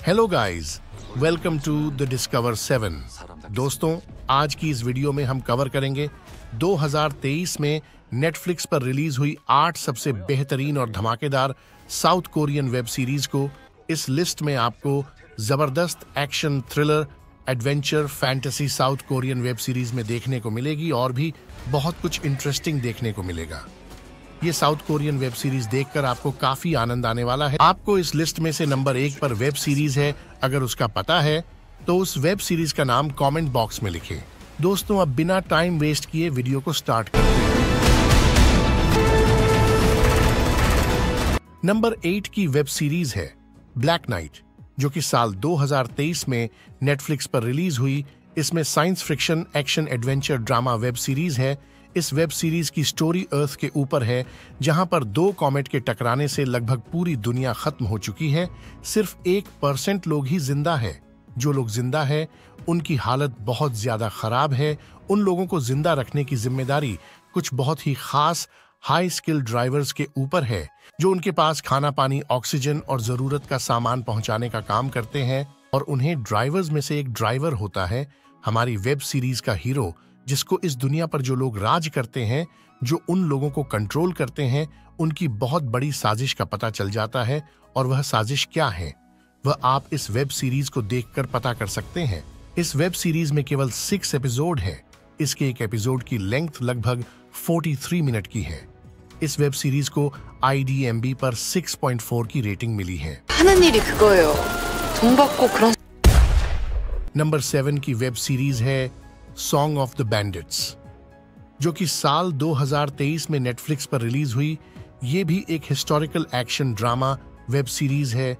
Hello guys, welcome to the discover 7। दोस्तों, आज की इस वीडियो में हम कवर करेंगे 2023 में नेटफ्लिक्स पर रिलीज हुई 8 सबसे बेहतरीन और धमाकेदार साउथ कोरियन वेब सीरीज को। इस लिस्ट में आपको जबरदस्त action, thriller, adventure, fantasy south Korean web series में देखने को मिलेगी और भी बहुत कुछ इंटरेस्टिंग देखने को मिलेगा। ये साउथ कोरियन वेब सीरीज देखकर आपको काफी आनंद आने वाला है। आपको इस लिस्ट में से नंबर 1 पर वेब सीरीज है, अगर उसका पता है तो उस वेब सीरीज का नाम कमेंट बॉक्स में लिखें। दोस्तों, अब बिना टाइम वेस्ट किए वीडियो को स्टार्ट करते हैं। नंबर 8 की वेब सीरीज है ब्लैक नाइट, जो कि साल 2023 में नेटफ्लिक्स पर रिलीज हुई। इसमें science fiction, action, adventure, drama web series है। इस वेब सीरीज की स्टोरी अर्थ के ऊपर है, जहां पर 2 कॉमेट के टकराने से लगभग पूरी दुनिया खत्म हो चुकी है। सिर्फ 1% लोग ही जिंदा है। जो लोग जिंदा है उनकी हालत बहुत ज्यादा खराब है। उन लोगों को जिंदा रखने की जिम्मेदारी कुछ बहुत ही खास हाई स्किल ड्राइवर्स के ऊपर है, जो उनके पास खाना, पानी, ऑक्सीजन और जरूरत का सामान पहुंचाने का काम करते हैं। और उन्हें ड्राइवर्स में से एक ड्राइवर होता है हमारी वेब सीरीज का हीरो, जिसको इस दुनिया पर जो लोग राज करते हैं, जो उन लोगों को कंट्रोल करते हैं, उनकी बहुत बड़ी साजिश का पता चल जाता है। और वह साजिश क्या है, वह आप इस वेब सीरीज को देखकर पता कर सकते हैं। इस वेब सीरीज में केवल 6 एपिसोड है। इसके एक एपिसोड की लेंथ लगभग 43 मिनट की है। इस वेब सीरीज को IDMB पर 6.4 की रेटिंग मिली है। नंबर 7 की वेब सीरीज है सॉन्ग ऑफ द बैंडिट्स, जो कि साल 2023 में नेटफ्लिक्स पर रिलीज हुई। ये भी एक historical action drama web series है।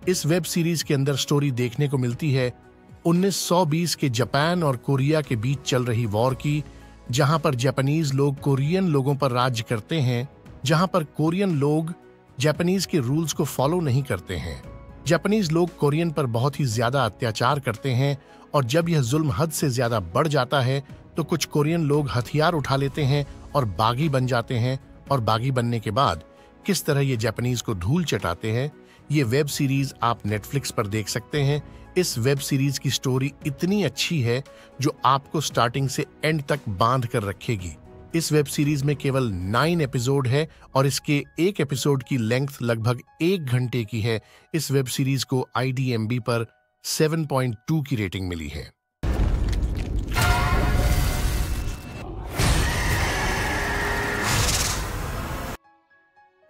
इस वेब सीरीज के अंदर स्टोरी देखने को मिलती है 1920 के जापान और कोरिया के बीच चल रही वॉर की, जहां पर जापानीज लोग कोरियन लोगों पर राज करते हैं, जहां पर कोरियन लोग जापानीज के रूल्स को फॉलो नहीं करते हैं। जापानीज लोग कोरियन पर बहुत ही ज्यादा अत्याचार करते हैं, और जब यह जुल्म हद से ज्यादा बढ़ जाता है तो कुछ कोरियन लोग हथियार उठा लेते हैं और बागी बन जाते हैं। और बागी बनने के बाद किस तरह ये जापानीज को धूल चटाते हैं, ये वेब सीरीज आप नेटफ्लिक्स पर देख सकते हैं। इस वेब सीरीज की स्टोरी इतनी अच्छी है जो आपको स्टार्टिंग से एंड तक बांध कर रखेगी। इस वेब सीरीज में केवल 9 एपिसोड है और इसके एक एपिसोड की लेंथ लगभग 1 घंटे की है। इस वेब सीरीज को IDMB पर 7.2 की रेटिंग मिली है।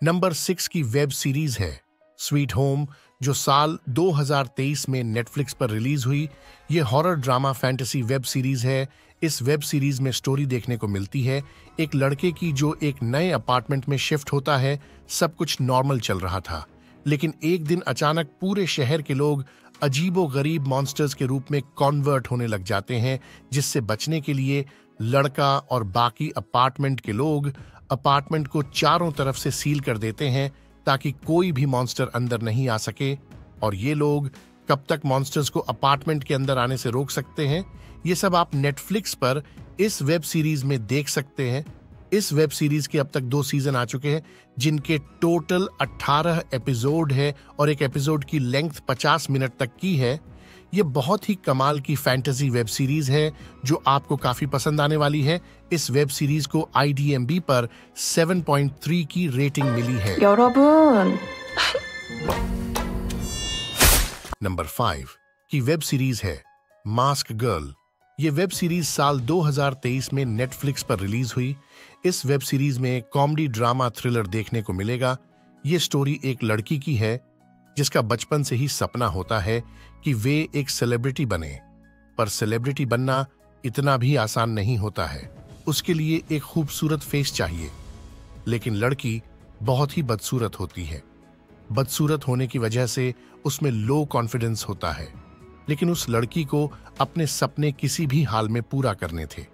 नंबर 6 की वेब सीरीज है स्वीट होम, जो साल 2023 में नेटफ्लिक्स पर रिलीज हुई। ये horror, drama, fantasy web series है। इस वेब सीरीज में स्टोरी देखने को मिलती है एक लड़के की, जो एक नए अपार्टमेंट में शिफ्ट होता है। सब कुछ नॉर्मल चल रहा था, लेकिन एक दिन अचानक पूरे शहर के लोग अजीबो-गरीब मॉन्स्टर्स के रूप में कन्वर्ट होने लग जाते हैं, जिससे बचने के लिए लड़का और बाकी अपार्टमेंट के लोग अपार्टमेंट को चारों तरफ से सील कर देते हैं ताकि कोई भी मॉन्स्टर अंदर नहीं आ सके। और ये लोग कब तक मॉन्स्टर्स को अपार्टमेंट के अंदर आने से रोक सकते हैं, ये सब आप नेटफ्लिक्स पर इस वेब सीरीज में देख सकते हैं। इस वेब सीरीज के अब तक 2 सीजन आ चुके हैं, जिनके टोटल 18 एपिसोड है और एक एपिसोड की लेंथ 50 मिनट तक की है। ये बहुत ही कमाल की फैंटेसी वेब सीरीज है जो आपको काफी पसंद आने वाली है। इस वेब सीरीज को IDMB पर 7.3 की रेटिंग मिली है। नंबर 5 की वेब सीरीज है मास्क गर्ल। ये वेब सीरीज साल 2023 में नेटफ्लिक्स पर रिलीज हुई। इस वेब सीरीज में कॉमेडी, ड्रामा, थ्रिलर देखने को मिलेगा। ये स्टोरी एक लड़की की है जिसका बचपन से ही सपना होता है कि वे एक सेलिब्रिटी बने, पर सेलिब्रिटी बनना इतना भी आसान नहीं होता है। उसके लिए एक खूबसूरत फेस चाहिए, लेकिन लड़की बहुत ही बदसूरत होती है। बदसूरत होने की वजह से उसमें लो कॉन्फिडेंस होता है, लेकिन उस लड़की को अपने सपने किसी भी हाल में पूरा करने थे।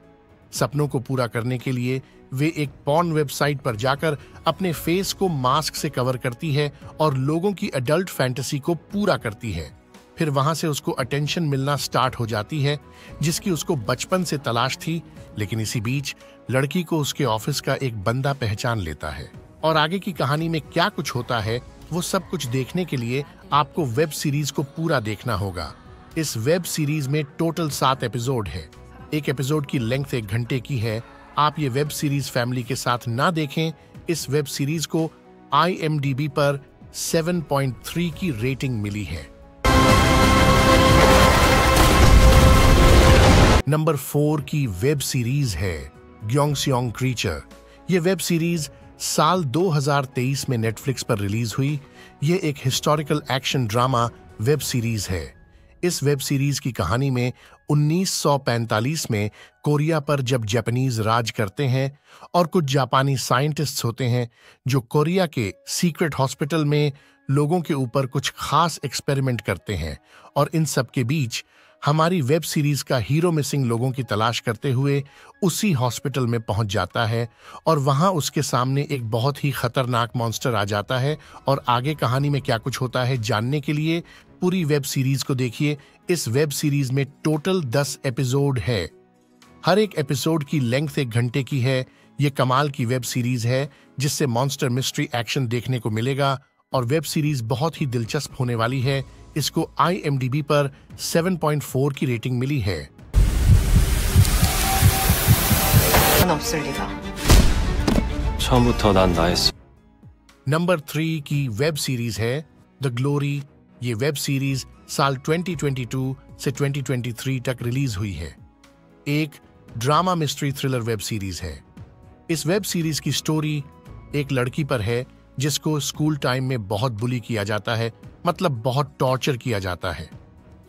सपनों को पूरा करने के लिए वे एक पॉर्न वेबसाइट पर जाकर अपने फेस को मास्क से कवर करती है और लोगों की एडल्ट फैंटेसी को पूरा करती है। फिर वहां से उसको अटेंशन मिलना स्टार्ट हो जाती है, जिसकी उसको बचपन से तलाश थी। लेकिन इसी बीच लड़की को उसके ऑफिस का एक बंदा पहचान लेता है और आगे की कहानी में क्या कुछ होता है वो सब कुछ देखने के लिए आपको वेब सीरीज को पूरा देखना होगा। इस वेब सीरीज में टोटल 7 एपिसोड है। एक एपिसोड की लेंथ 1 घंटे की है। आप ये वेब सीरीज फैमिली के साथ ना देखें। इस वेब सीरीज को IMDb पर 7.3 की रेटिंग मिली है। नंबर 4 की वेब सीरीज है ग्योंगसियोंग क्रीचर। ये वेब सीरीज साल 2023 में नेटफ्लिक्स पर रिलीज हुई। ये एक historical action drama web series है। इस वेब सीरीज की कहानी में 1945 में कोरिया पर जब जापानीज राज करते हैं और कुछ जापानी साइंटिस्ट्स होते हैं जो कोरिया के सीक्रेट हॉस्पिटल में लोगों के ऊपर कुछ खास एक्सपेरिमेंट करते हैं, और इन सब के बीच हमारी वेब सीरीज का हीरो मिसिंग लोगों की तलाश करते हुए उसी हॉस्पिटल में पहुंच जाता है और वहां उसके सामने एक बहुत ही खतरनाक मॉन्स्टर आ जाता है। और आगे कहानी में क्या कुछ होता है जानने के लिए पूरी वेब सीरीज को देखिए। इस वेब सीरीज में टोटल 10 एपिसोड है। हर एक एपिसोड की लेंथ 1 घंटे की है। ये कमाल की वेब सीरीज है जिससे मॉन्स्टर मिस्ट्री एक्शन देखने को मिलेगा और वेब सीरीज बहुत ही दिलचस्प होने वाली है। इसको IMDb पर 7.4 की रेटिंग मिली है। नंबर 3 की वेब सीरीज है द ग्लोरी। ये वेब सीरीज साल 2022 से 2023 तक रिलीज हुई है। एक drama mystery thriller web series है। इस वेब सीरीज की स्टोरी एक लड़की पर है जिसको स्कूल टाइम में बहुत बुली किया जाता है, मतलब बहुत टॉर्चर किया जाता है।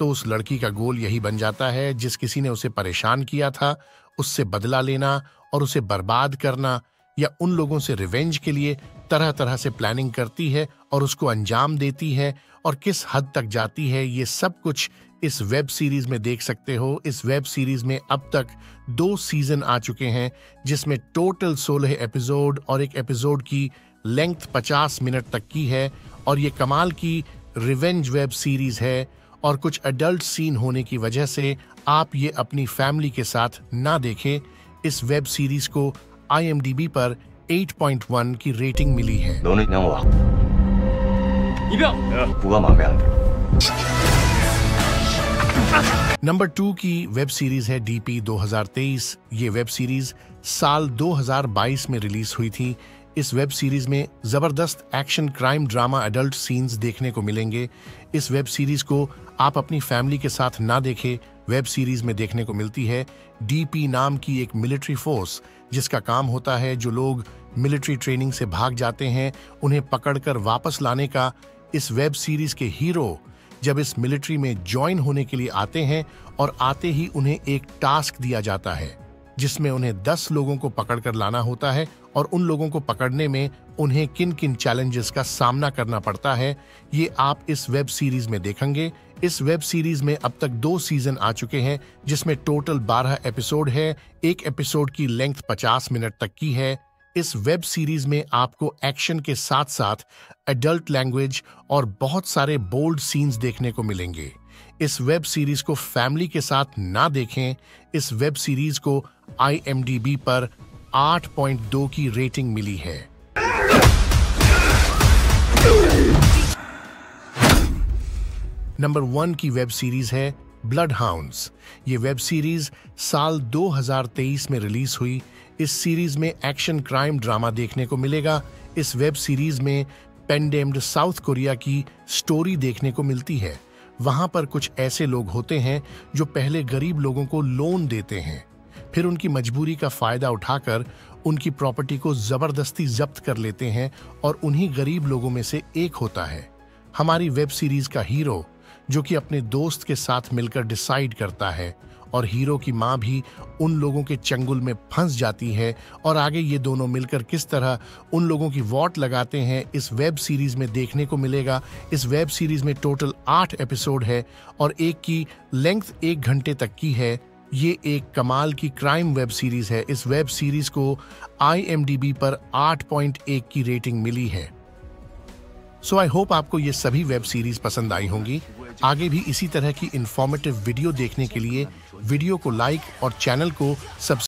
तो उस लड़की का गोल यही बन जाता है जिस किसी ने उसे परेशान किया था उससे बदला लेना और उसे बर्बाद करना, या उन लोगों से रिवेंज के लिए तरह तरह से प्लानिंग करती है और उसको अंजाम देती है, और किस हद तक जाती है ये सब कुछ इस वेब सीरीज में देख सकते हो। इस वेब सीरीज में अब तक 2 सीजन आ चुके हैं जिसमें टोटल 16 एपिसोड और एक एपिसोड की लेंथ 50 मिनट तक की है। और ये कमाल की रिवेंज वेब सीरीज है और कुछ एडल्ट सीन होने की वजह से आप ये अपनी फैमिली के साथ ना देखें। इस वेब सीरीज को IMDb पर 8.1 की रेटिंग मिली है। नंबर 2 की वेब सीरीज है DP 2023। ये वेब सीरीज साल 2022 में रिलीज हुई थी। इस वेब सीरीज में जबरदस्त action crime drama adult scenes देखने को मिलेंगे। इस वेब सीरीज को आप अपनी फैमिली के साथ ना देखें। वेब सीरीज में देखने को मिलती है DP नाम की एक मिलिट्री फोर्स जिसका काम होता है जो लोग मिलिट्री ट्रेनिंग से भाग जाते हैं उन्हें पकड़कर वापस लाने का। इस वेब सीरीज के हीरो जब इस मिलिट्री में ज्वाइन होने के लिए आते हैं और आते ही उन्हें एक टास्क दिया जाता है जिसमें उन्हें 10 लोगों को पकड़कर लाना होता है, और उन लोगों को पकड़ने में उन्हें किन किन चैलेंजेस का सामना करना पड़ता है ये आप इस वेब सीरीज में देखेंगे। इस वेब सीरीज में अब तक 2 सीजन आ चुके हैं जिसमें टोटल 12 एपिसोड है। एक एपिसोड की लेंथ 50 मिनट तक की है। इस वेब सीरीज में आपको एक्शन के साथ साथ एडल्ट लैंग्वेज और बहुत सारे बोल्ड सीन्स देखने को मिलेंगे। इस वेब सीरीज को फैमिली के साथ ना देखें। इस वेब सीरीज को IMDb पर 8.2 की रेटिंग मिली है। नंबर 1 की वेब सीरीज है ब्लड हाउंड्स। ये वेब सीरीज साल 2023 में रिलीज हुई। इस सीरीज में एक्शन क्राइम ड्रामा देखने को मिलेगा। इस वेब सीरीज में पेंडेम्ड साउथ कोरिया की स्टोरी देखने को मिलती है। वहां पर कुछ ऐसे लोग होते हैं जो पहले गरीब लोगों को लोन देते हैं, फिर उनकी मजबूरी का फायदा उठाकर उनकी प्रॉपर्टी को जबरदस्ती जब्त कर लेते हैं, और उन्हीं गरीब लोगों में से एक होता है हमारी वेब सीरीज का हीरो जो कि अपने दोस्त के साथ मिलकर डिसाइड करता है, और हीरो की माँ भी उन लोगों के चंगुल में फंस जाती है। और आगे ये दोनों मिलकर किस तरह उन लोगों की वॉट लगाते हैं इस वेब सीरीज में देखने को मिलेगा। इस वेब सीरीज में टोटल 8 एपिसोड है और एक की लेंथ 1 घंटे तक की है। ये एक कमाल की क्राइम वेब सीरीज है। इस वेब सीरीज को IMDb पर 8.1 की रेटिंग मिली है। सो आई होप आपको ये सभी वेब सीरीज पसंद आई होंगी। आगे भी इसी तरह की इंफॉर्मेटिव वीडियो देखने के लिए वीडियो को लाइक और चैनल को सब्सक्राइब